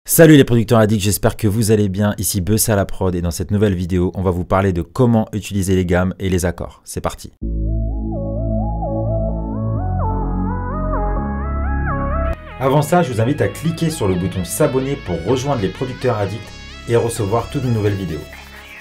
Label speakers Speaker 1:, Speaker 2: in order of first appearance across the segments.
Speaker 1: Salut les producteurs addicts, j'espère que vous allez bien, ici Beusa la prod et dans cette nouvelle vidéo, on va vous parler de comment utiliser les gammes et les accords. C'est parti. Avant ça, je vous invite à cliquer sur le bouton s'abonner pour rejoindre les producteurs addicts et recevoir toutes nos nouvelles vidéos.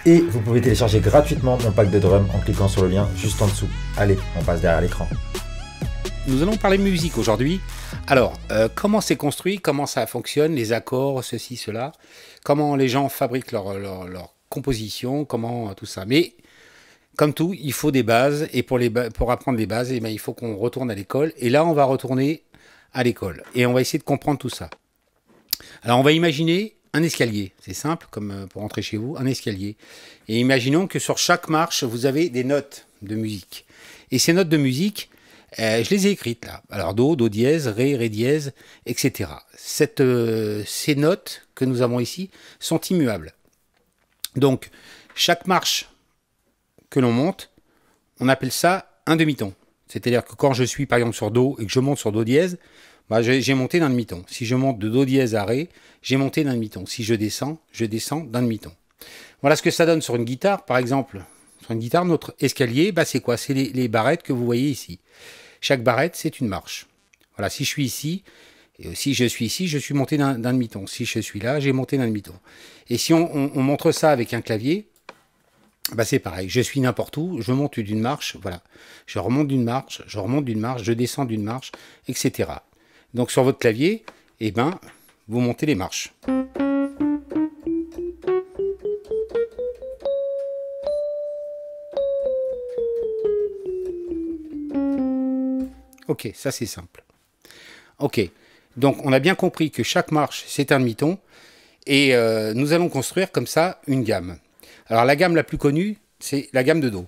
Speaker 1: Et vous pouvez télécharger gratuitement mon pack de drums en cliquant sur le lien juste en dessous. Allez, on passe derrière l'écran.
Speaker 2: Nous allons parler musique aujourd'hui. Alors, comment c'est construit, comment ça fonctionne, les accords, ceci, cela, comment les gens fabriquent leur composition, comment tout ça. Mais, comme tout, il faut des bases, et pour apprendre les bases, il faut qu'on retourne à l'école. Et là, on va retourner à l'école, et on va essayer de comprendre tout ça. Alors, on va imaginer un escalier, c'est simple, comme pour rentrer chez vous, un escalier. Et imaginons que sur chaque marche, vous avez des notes de musique. Et ces notes de musique, je les ai écrites là. Alors Do, Do dièse, Ré, Ré dièse, etc. Ces notes que nous avons ici sont immuables. Donc, chaque marche que l'on monte, on appelle ça un demi-ton. C'est-à-dire que quand je suis par exemple sur Do et que je monte sur Do dièse, bah, j'ai monté d'un demi-ton. Si je monte de Do dièse à Ré, j'ai monté d'un demi-ton. Si je descends d'un demi-ton. Voilà ce que ça donne sur une guitare, par exemple. Sur une guitare, notre escalier, bah, c'est quoi? C'est les barrettes que vous voyez ici. Chaque barrette, c'est une marche. Voilà, si je suis ici, et si je suis ici, je suis monté d'un demi-ton. Si je suis là, j'ai monté d'un demi-ton. Et si on montre ça avec un clavier, bah c'est pareil. Je suis n'importe où, je monte d'une marche, voilà. Je remonte d'une marche, je descends d'une marche, etc. Donc sur votre clavier, eh ben, vous montez les marches. Ok, ça c'est simple. Ok, donc on a bien compris que chaque marche c'est un demi-ton et nous allons construire comme ça une gamme. Alors la gamme la plus connue, c'est la gamme de Do,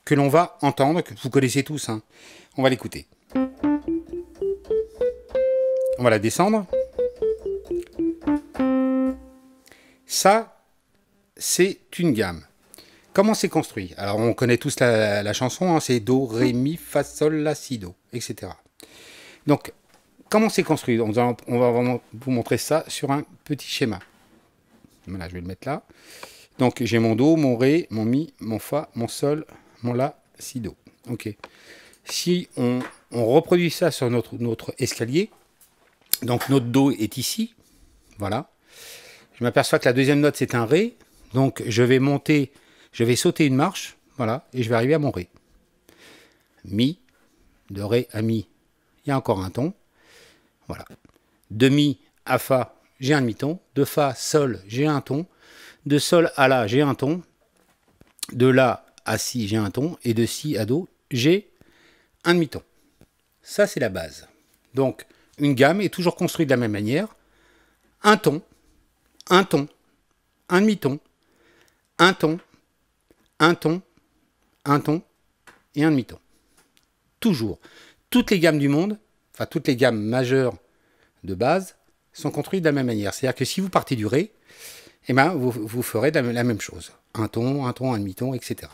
Speaker 2: que l'on va entendre, que vous connaissez tous, hein. On va l'écouter. On va la descendre. Ça, c'est une gamme. Comment c'est construit? Alors on connaît tous la chanson, hein, c'est Do, Ré, Mi, Fa, Sol, La, Si, Do, etc. Donc, comment c'est construit? On va vraiment vous montrer ça sur un petit schéma. Voilà, je vais le mettre là. Donc j'ai mon Do, mon Ré, mon Mi, mon Fa, mon Sol, mon La, Si, Do. Ok. Si on reproduit ça sur notre escalier, donc notre Do est ici, voilà. Je m'aperçois que la deuxième note c'est un Ré, donc je vais sauter une marche, voilà, et je vais arriver à mon Ré. Mi, de Ré à Mi, il y a encore un ton, voilà. De Mi à Fa, j'ai un demi-ton. De Fa, Sol, j'ai un ton. De Sol à La, j'ai un ton. De La à Si, j'ai un ton. Et de Si à Do, j'ai un demi-ton. Ça, c'est la base. Donc, une gamme est toujours construite de la même manière. Un ton, un ton, un demi-ton, un ton, un ton, un ton et un demi-ton. Toujours. Toutes les gammes du monde, enfin toutes les gammes majeures de base, sont construites de la même manière. C'est-à-dire que si vous partez du Ré, eh ben, vous ferez la même chose. Un ton, un demi-ton, etc.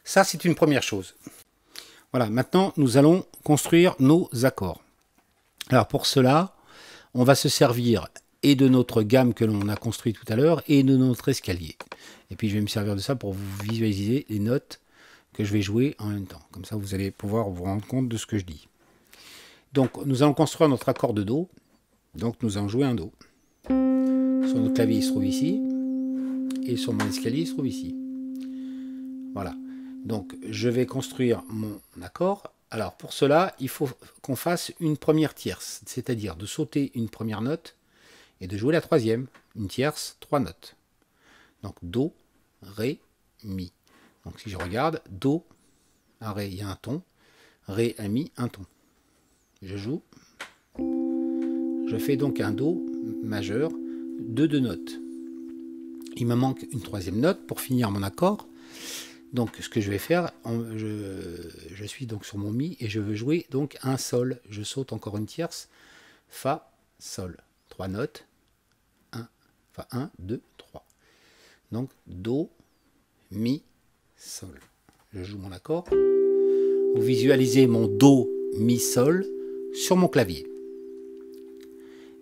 Speaker 2: Ça, c'est une première chose. Voilà, maintenant, nous allons construire nos accords. Alors, pour cela, on va se servir et de notre gamme que l'on a construite tout à l'heure et de notre escalier. Et puis, je vais me servir de ça pour vous visualiser les notes que je vais jouer en même temps. Comme ça, vous allez pouvoir vous rendre compte de ce que je dis. Donc, nous allons construire notre accord de Do. Donc, nous allons jouer un Do. Sur notre clavier, il se trouve ici. Et sur mon escalier, il se trouve ici. Voilà. Donc, je vais construire mon accord. Alors, pour cela, il faut qu'on fasse une première tierce. C'est-à-dire de sauter une première note et de jouer la troisième. Une tierce, 3 notes. Donc, Do, Ré, Mi. Donc, si je regarde, Do, à Ré, il y a un ton. Ré, à Mi, un ton. Je joue. Je fais donc un Do majeur de 2 notes. Il me manque une troisième note pour finir mon accord. Donc ce que je vais faire, je suis donc sur mon Mi et je veux jouer donc un Sol. Je saute encore une tierce. Fa, Sol. 3 notes. 1, Fa 1, 2, 3. Donc Do, Mi, Sol. Je joue mon accord. Vous visualisez mon Do, Mi, Sol sur mon clavier.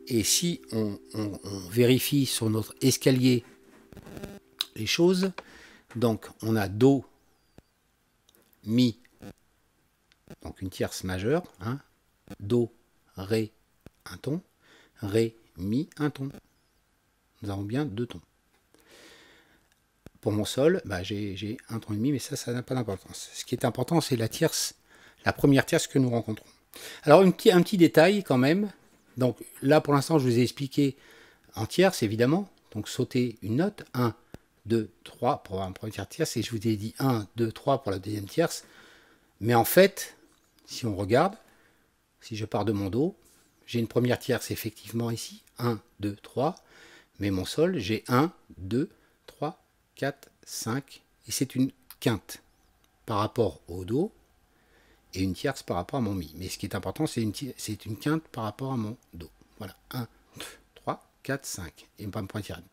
Speaker 2: Et si on vérifie sur notre escalier les choses, donc on a Do, Mi, donc une tierce majeure, hein, Do, Ré, un ton, Ré, Mi, un ton. Nous avons bien 2 tons. Pour mon sol, bah, j'ai un ton et demi, mais ça n'a pas d'importance. Ce qui est important, c'est la première tierce que nous rencontrons. Alors, un petit détail quand même. Donc là, pour l'instant, je vous ai expliqué en tierce, évidemment. Donc, sauter une note. 1, 2, 3 pour avoir une première tierce. Et je vous ai dit 1, 2, 3 pour la deuxième tierce. Mais en fait, si on regarde, si je pars de mon Do, j'ai une première tierce effectivement ici. 1, 2, 3. Mais mon sol, j'ai 1, 2, 3, 4, 5. Et c'est une quinte par rapport au Do et une tierce par rapport à mon Mi. Mais ce qui est important, c'est une quinte par rapport à mon Do. Voilà. 1, 2, 3, 4, 5. Et une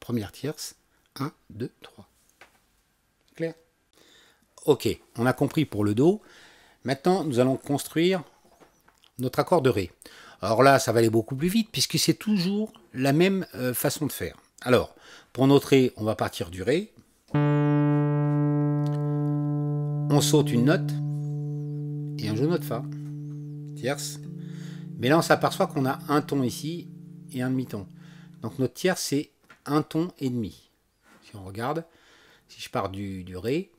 Speaker 2: première tierce. 1, 2, 3. Clair? Ok, on a compris pour le Do. Maintenant, nous allons construire notre accord de Ré. Alors là, ça va aller beaucoup plus vite puisque c'est toujours la même façon de faire. Alors, pour notre Ré, on va partir du Ré. On saute une note et on joue notre Fa, tierce. Mais là, on s'aperçoit qu'on a un ton ici et un demi-ton. Donc notre tierce, c'est un ton et demi. Si on regarde, si je pars du Ré,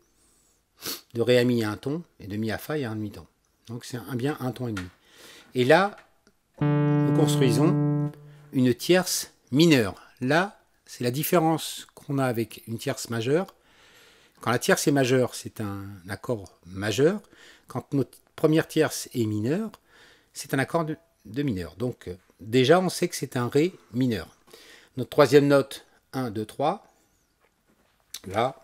Speaker 2: de Ré à Mi, il y a un ton, et de Mi à Fa, il y a un demi-ton. Donc c'est bien un ton et demi. Et là, nous construisons une tierce mineure. Là, c'est la différence qu'on a avec une tierce majeure. Quand la tierce est majeure, c'est un accord majeur. Quand notre première tierce est mineure, c'est un accord de mineur. Donc déjà, on sait que c'est un Ré mineur. Notre troisième note, 1, 2, 3. Là.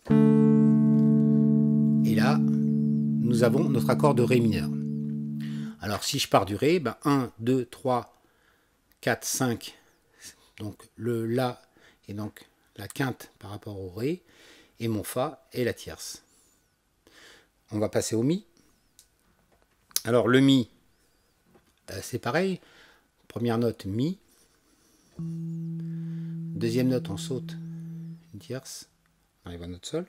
Speaker 2: Et là, nous avons notre accord de Ré mineur. Alors si je pars du Ré, ben 1, 2, 3, 4, 5. Donc le La est donc la quinte par rapport au Ré. Et mon Fa est la tierce. On va passer au Mi. Alors le Mi, c'est pareil. Première note Mi. Deuxième note, on saute une tierce. On arrive à notre Sol.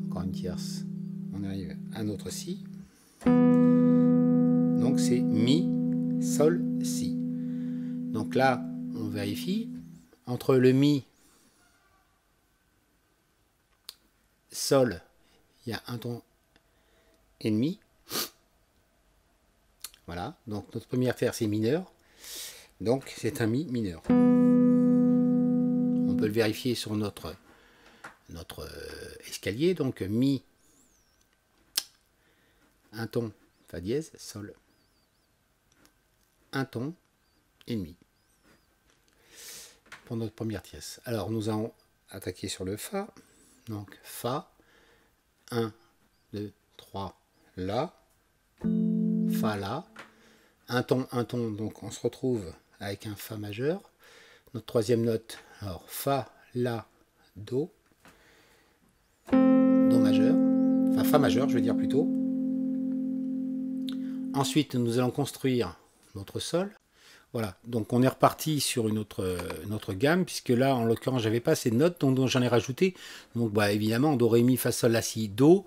Speaker 2: Encore une tierce. On arrive à notre Si. Donc c'est Mi, Sol, Si. Donc là, on vérifie. Entre le Mi, Sol, il y a un ton et demi. Voilà, donc notre première tierce est mineure. Donc c'est un Mi mineur. On peut le vérifier sur notre escalier. Donc Mi, un ton, Fa dièse, Sol, un ton et demi. Pour notre première tierce. Alors nous allons attaquer sur le Fa. Donc Fa, 1, 2, 3, La, Fa, La, un ton, donc on se retrouve avec un Fa majeur. Notre troisième note, alors Fa, La, Do, Do majeur, enfin Fa majeur je veux dire plutôt. Ensuite nous allons construire notre Sol. Voilà, donc on est reparti sur une autre gamme, puisque là, en l'occurrence, j'avais pas ces notes, donc j'en ai rajouté. Donc, bah, évidemment, Do, Ré, Mi, Fa, Sol, La, Si, Do,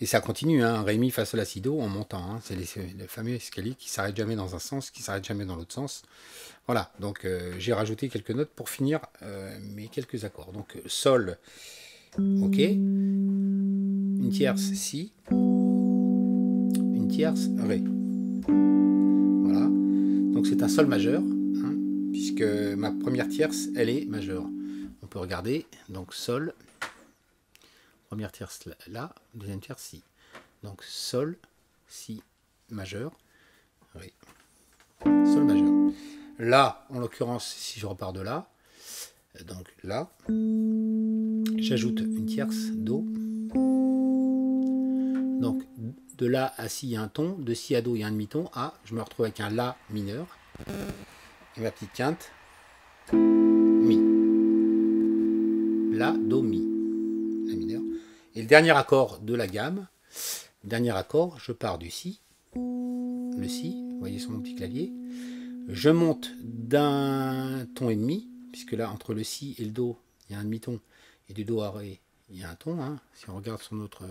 Speaker 2: et ça continue, hein, Ré, Mi, Fa, Sol, La, Si, Do, en montant. Hein, c'est le fameux escalier qui s'arrête jamais dans un sens, qui s'arrête jamais dans l'autre sens. Voilà, donc j'ai rajouté quelques notes pour finir mes quelques accords. Donc, Sol, ok, une tierce, Si, une tierce, Ré. Voilà. Donc c'est un Sol majeur, hein, puisque ma première tierce, elle est majeure. On peut regarder, donc Sol, première tierce là, deuxième tierce Si. Donc Sol, Si majeur, Ré. Sol majeur. Là, en l'occurrence, si je repars de là, donc là, j'ajoute une tierce Do. Donc de La à Si, il y a un ton, de Si à Do, il y a un demi-ton. A, je me retrouve avec un La mineur. Et ma petite quinte, Mi. La, Do, Mi. La mineur. Et le dernier accord de la gamme, dernier accord, je pars du Si. Le Si, vous voyez sur mon petit clavier. Je monte d'un ton et demi, puisque là, entre le si et le do, il y a un demi-ton, et du do à ré, il y a un ton. Hein. Si on regarde sur notre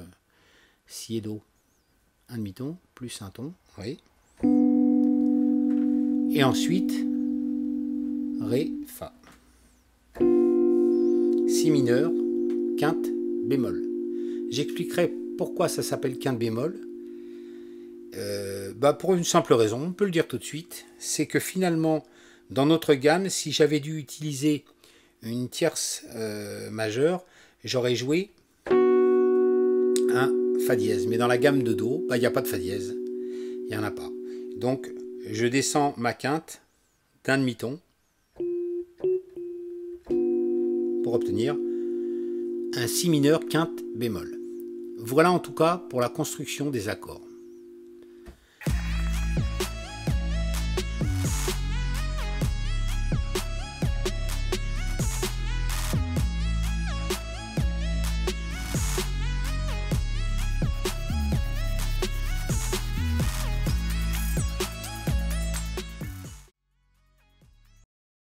Speaker 2: si et do, un demi-ton, plus un ton, ré. Et ensuite, ré, fa. Si mineur, quinte, bémol. J'expliquerai pourquoi ça s'appelle quinte bémol. Pour une simple raison, on peut le dire tout de suite, c'est que finalement, dans notre gamme, si j'avais dû utiliser une tierce majeure, j'aurais joué un fa dièse. Mais dans la gamme de do, il n'y a pas de fa dièse. Il n'y en a pas. Donc, je descends ma quinte d'un demi-ton pour obtenir un si mineur quinte bémol. Voilà en tout cas pour la construction des accords.